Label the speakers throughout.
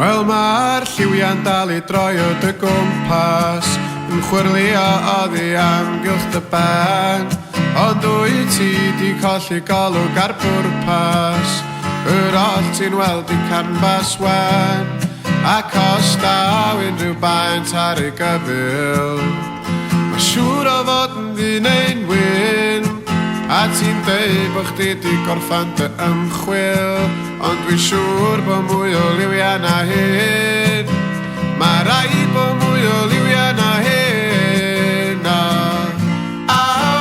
Speaker 1: Wel mae'r lliwiau'n dal I droi o dy gwmpas Yn chwyrlio oddi amgylch dy ben Ond wyt ti di colli golwg ar bwrpas Yr oll ti'n weld I canfas wen Ac os daw unrhyw baent ar ei gyfil Mae siŵr o fod yn ddyn ein wyn A ti'n dweud bod chdi di gorffan dy ymchwil Ond dwi'n siŵr bod mwy o liwiau na hyn Mae rhaid bod mwy o liwiau na hyn A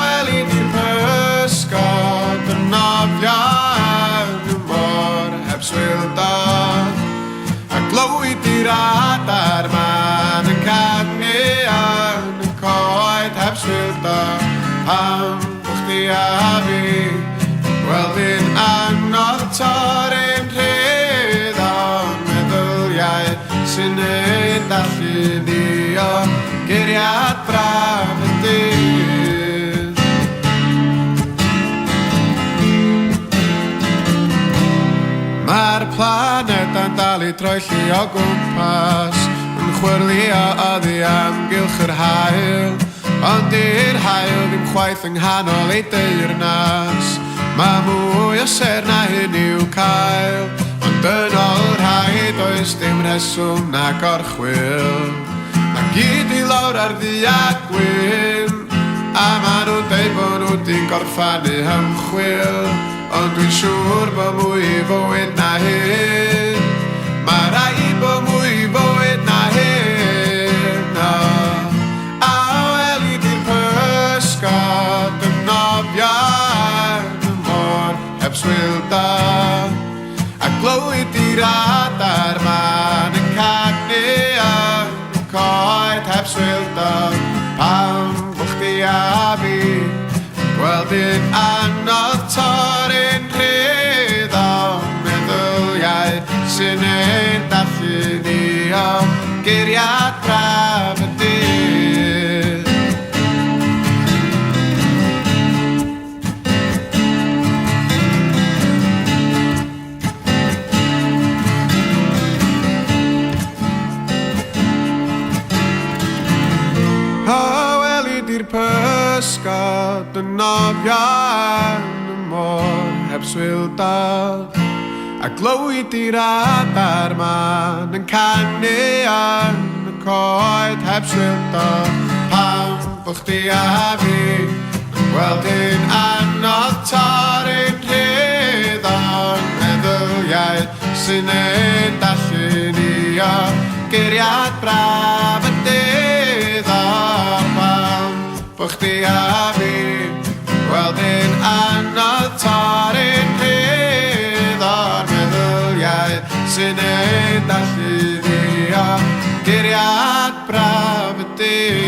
Speaker 1: weli di'r pysgod yn nofian y môr heb swildo A glywyd i'r adar man yn canu yn y coed heb swildo Pam bod chdi a fi Wel fi'n anodd torri'n rhydd o'n meddyliau sy'n neud allu ni o geiriad braf y dydd. Mae'r planedau'n dal I droelli o gwmpas yn chwyrlio oddi amgylch yr haul Ond i'r haul ddim chwaith yng nghanol ei deyrnas Mae mwy o ser na hyn i'w cael Ond yn ôl rhaid oes dim reswm na gorchwil Mae gyd I lawr ar ddi a gwyn A maen nhw'n deud bod nhw di'n gorffanu ymchwil Ond dwi'n siŵr bod mwy I fywyd na hyn Mae rhaid bod mwy I fywyd na hyn A weli di'r pysgod yn nofian heb swildo A glywyd i'r adar man yn canu yn y coed heb swildo Pam bod chdi a fi Gweld i'n anodd torri'n rhydd o'n meddyliau sy'n neud allu ni o geiriad braf y dydd Di'r pysgod yn nofian y môr heb swildo A glywyd i'r adar man yn canu yn y coed heb swildo Pam bod chdi a fi yn gweld i'n anodd torri'n rhydd o'n meddyliau sy'n neud allu ni o geiriad braf y dydd Bo chdi a fi Gweld i'n anodd torri'n rhydd o'n meddyliau sy'n neud allu ni o geiriad braf y dydd